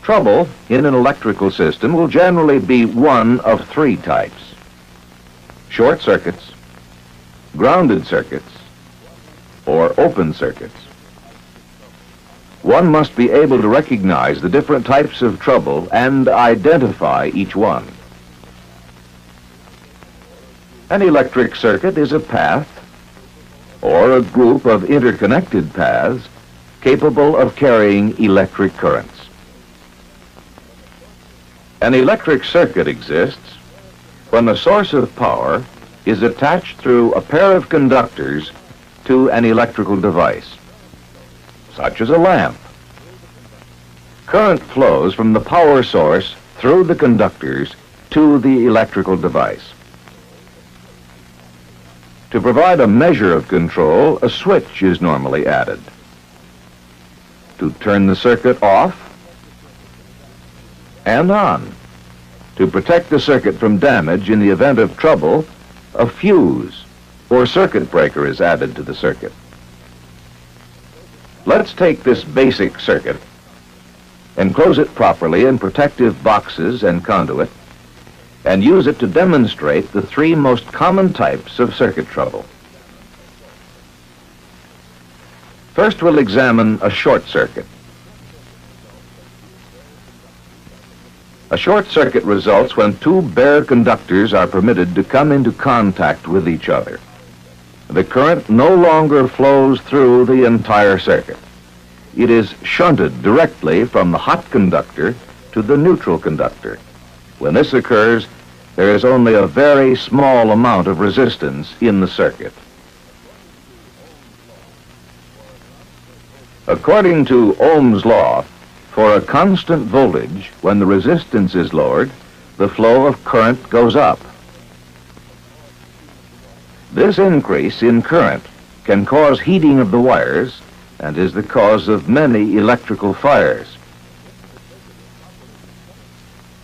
Trouble in an electrical system will generally be one of three types: short circuits, grounded circuits, or open circuits. One must be able to recognize the different types of trouble and identify each one. An electric circuit is a path or a group of interconnected paths capable of carrying electric currents. An electric circuit exists when the source of power is attached through a pair of conductors to an electrical device, such as a lamp. Current flows from the power source through the conductors to the electrical device. To provide a measure of control, a switch is normally added. To turn the circuit off and on. To protect the circuit from damage in the event of trouble, a fuse or circuit breaker is added to the circuit. Let's take this basic circuit, enclose it properly in protective boxes and conduit, and use it to demonstrate the three most common types of circuit trouble. First, we'll examine a short circuit. A short circuit results when two bare conductors are permitted to come into contact with each other. The current no longer flows through the entire circuit. It is shunted directly from the hot conductor to the neutral conductor. When this occurs, there is only a very small amount of resistance in the circuit. According to Ohm's law, for a constant voltage, when the resistance is lowered, the flow of current goes up. This increase in current can cause heating of the wires and is the cause of many electrical fires.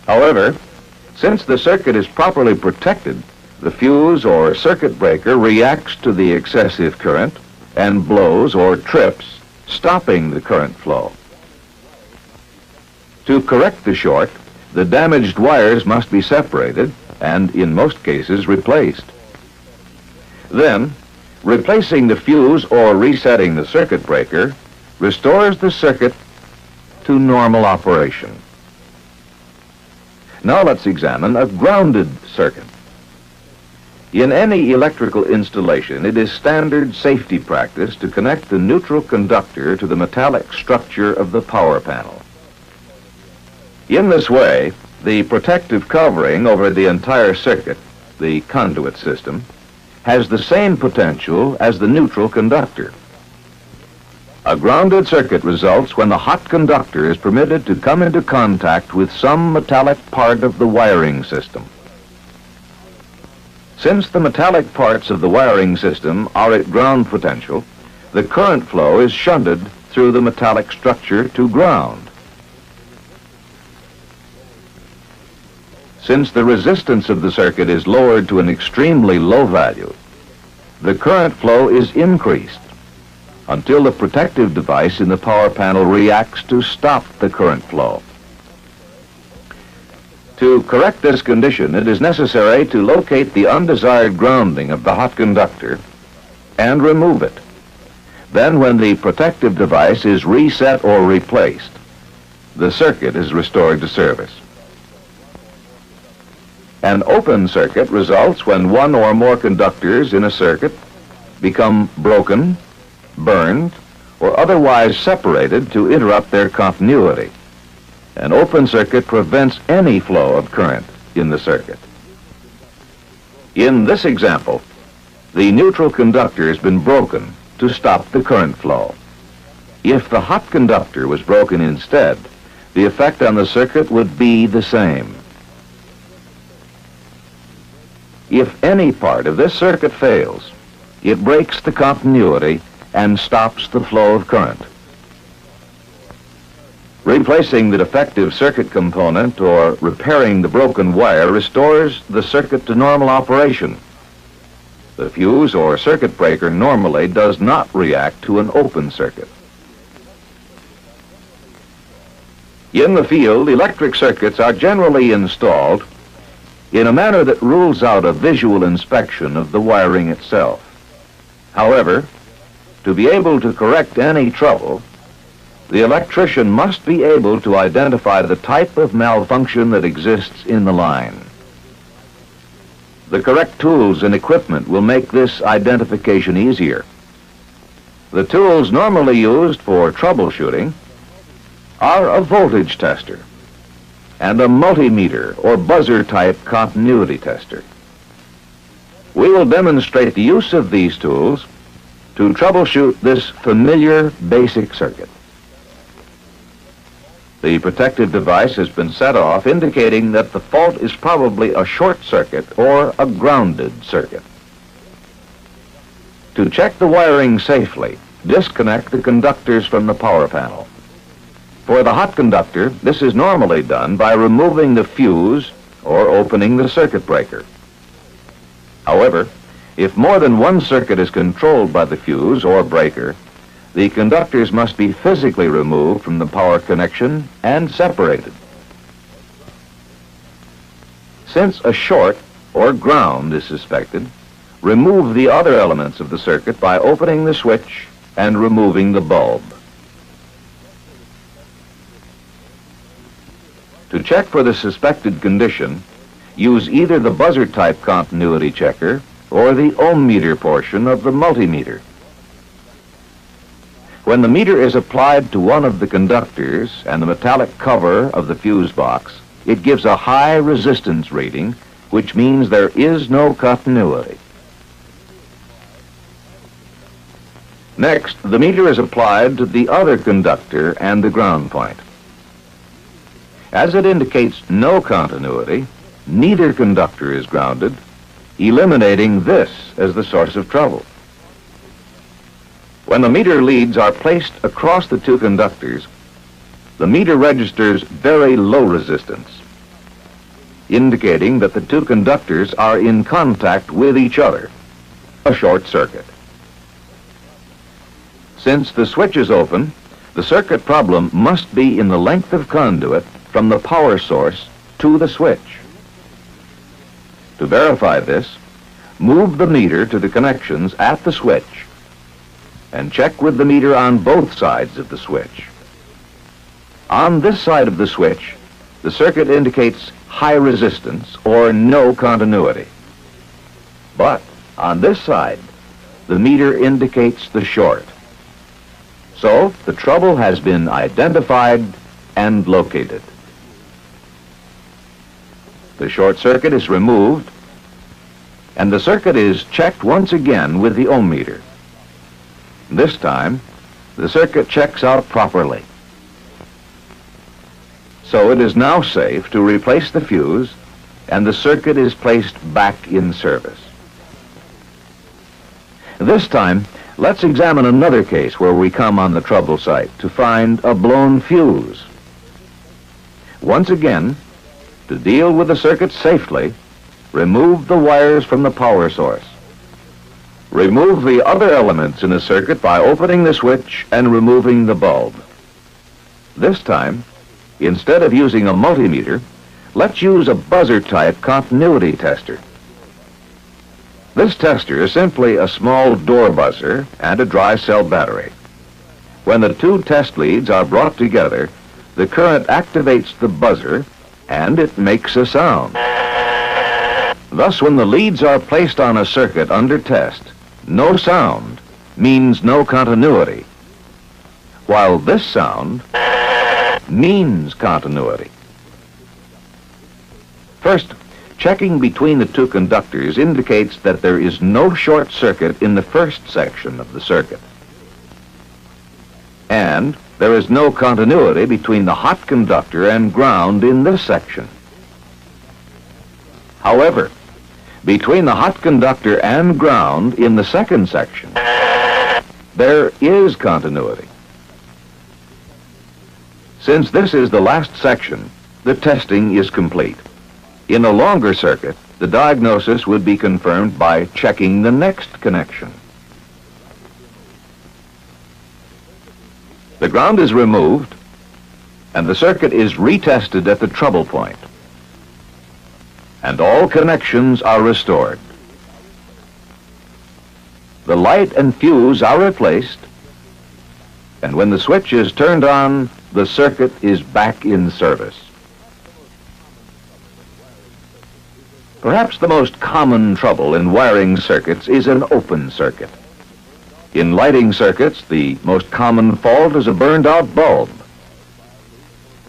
However, since the circuit is properly protected, the fuse or circuit breaker reacts to the excessive current and blows or trips, stopping the current flow. To correct the short, the damaged wires must be separated and, in most cases, replaced. Then, replacing the fuse or resetting the circuit breaker restores the circuit to normal operation. Now let's examine a grounded circuit. In any electrical installation, it is standard safety practice to connect the neutral conductor to the metallic structure of the power panel. In this way, the protective covering over the entire circuit, the conduit system, has the same potential as the neutral conductor. A grounded circuit results when the hot conductor is permitted to come into contact with some metallic part of the wiring system. Since the metallic parts of the wiring system are at ground potential, the current flow is shunted through the metallic structure to ground. Since the resistance of the circuit is lowered to an extremely low value, the current flow is increased until the protective device in the power panel reacts to stop the current flow. To correct this condition, it is necessary to locate the undesired grounding of the hot conductor and remove it. Then, when the protective device is reset or replaced, the circuit is restored to service. An open circuit results when one or more conductors in a circuit become broken, burned, or otherwise separated to interrupt their continuity. An open circuit prevents any flow of current in the circuit. In this example, the neutral conductor has been broken to stop the current flow. If the hot conductor was broken instead, the effect on the circuit would be the same. If any part of this circuit fails, it breaks the continuity and stops the flow of current. Replacing the defective circuit component or repairing the broken wire restores the circuit to normal operation. The fuse or circuit breaker normally does not react to an open circuit. In the field, electric circuits are generally installed in a manner that rules out a visual inspection of the wiring itself. However, to be able to correct any trouble, the electrician must be able to identify the type of malfunction that exists in the line. The correct tools and equipment will make this identification easier. The tools normally used for troubleshooting are a voltage tester and a multimeter or buzzer-type continuity tester. We will demonstrate the use of these tools to troubleshoot this familiar basic circuit. The protective device has been set off, indicating that the fault is probably a short circuit or a grounded circuit. To check the wiring safely, disconnect the conductors from the power panel. For the hot conductor, this is normally done by removing the fuse or opening the circuit breaker. However, if more than one circuit is controlled by the fuse or breaker, the conductors must be physically removed from the power connection and separated. Since a short or ground is suspected, remove the other elements of the circuit by opening the switch and removing the bulb. To check for the suspected condition, use either the buzzer-type continuity checker or the ohm meter portion of the multimeter. When the meter is applied to one of the conductors and the metallic cover of the fuse box, it gives a high resistance reading, which means there is no continuity. Next, the meter is applied to the other conductor and the ground point. As it indicates no continuity, neither conductor is grounded, eliminating this as the source of trouble. When the meter leads are placed across the two conductors, the meter registers very low resistance, indicating that the two conductors are in contact with each other, a short circuit. Since the switch is open, the circuit problem must be in the length of conduit from the power source to the switch. To verify this, move the meter to the connections at the switch and check with the meter on both sides of the switch. On this side of the switch, the circuit indicates high resistance or no continuity. But on this side, the meter indicates the short. So the trouble has been identified and located. The short circuit is removed, and the circuit is checked once again with the ohm meter. This time, the circuit checks out properly. So it is now safe to replace the fuse, and the circuit is placed back in service. This time, let's examine another case where we come on the trouble site to find a blown fuse. Once again, to deal with the circuit safely, remove the wires from the power source. Remove the other elements in the circuit by opening the switch and removing the bulb. This time, instead of using a multimeter, let's use a buzzer-type continuity tester. This tester is simply a small door buzzer and a dry cell battery. When the two test leads are brought together, the current activates the buzzer and it makes a sound. Thus, when the leads are placed on a circuit under test, no sound means no continuity, while this sound means continuity. First, checking between the two conductors indicates that there is no short circuit in the first section of the circuit, and there is no continuity between the hot conductor and ground in this section. However, between the hot conductor and ground in the second section, there is continuity. Since this is the last section, the testing is complete. In a longer circuit, the diagnosis would be confirmed by checking the next connection. The ground is removed, and the circuit is retested at the trouble point, and all connections are restored. The light and fuse are replaced, and when the switch is turned on, the circuit is back in service. Perhaps the most common trouble in wiring circuits is an open circuit. In lighting circuits, the most common fault is a burned-out bulb.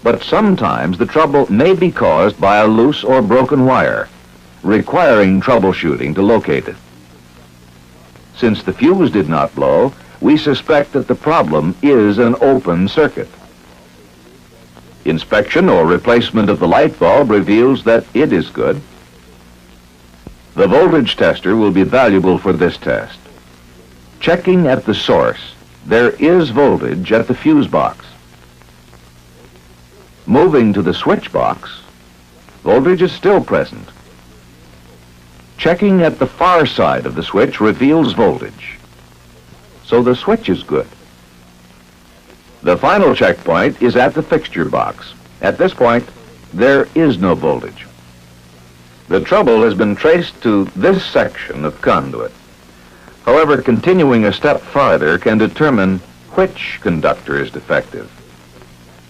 But sometimes the trouble may be caused by a loose or broken wire, requiring troubleshooting to locate it. Since the fuse did not blow, we suspect that the problem is an open circuit. Inspection or replacement of the light bulb reveals that it is good. The voltage tester will be valuable for this test. Checking at the source, there is voltage at the fuse box. Moving to the switch box, voltage is still present. Checking at the far side of the switch reveals voltage, so the switch is good. The final checkpoint is at the fixture box. At this point, there is no voltage. The trouble has been traced to this section of conduit. However, continuing a step farther can determine which conductor is defective.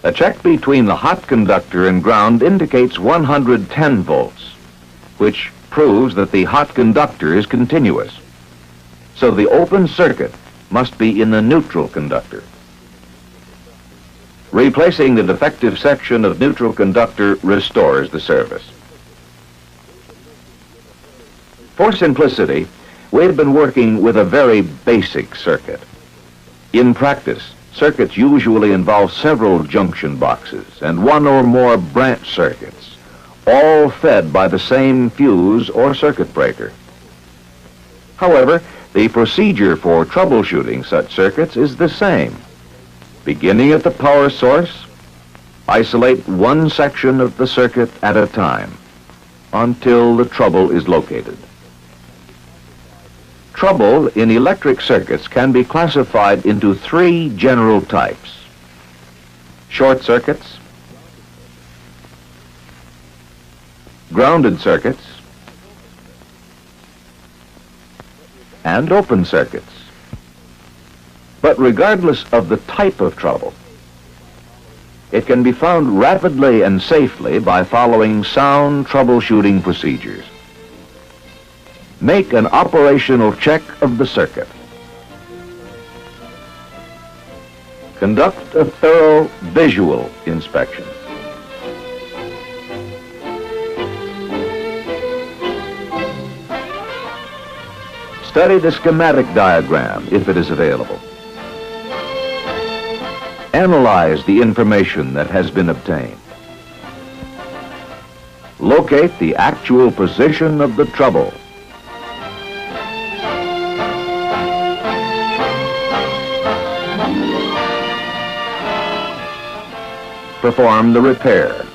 A check between the hot conductor and ground indicates 110 volts, which proves that the hot conductor is continuous. So the open circuit must be in the neutral conductor. Replacing the defective section of neutral conductor restores the service. For simplicity, we've been working with a very basic circuit. In practice, circuits usually involve several junction boxes and one or more branch circuits, all fed by the same fuse or circuit breaker. However, the procedure for troubleshooting such circuits is the same. Beginning at the power source, isolate one section of the circuit at a time until the trouble is located. Trouble in electric circuits can be classified into three general types: short circuits, grounded circuits, and open circuits. But regardless of the type of trouble, it can be found rapidly and safely by following sound troubleshooting procedures. Make an operational check of the circuit. Conduct a thorough visual inspection. Study the schematic diagram if it is available. Analyze the information that has been obtained. Locate the actual position of the trouble. Perform the repair.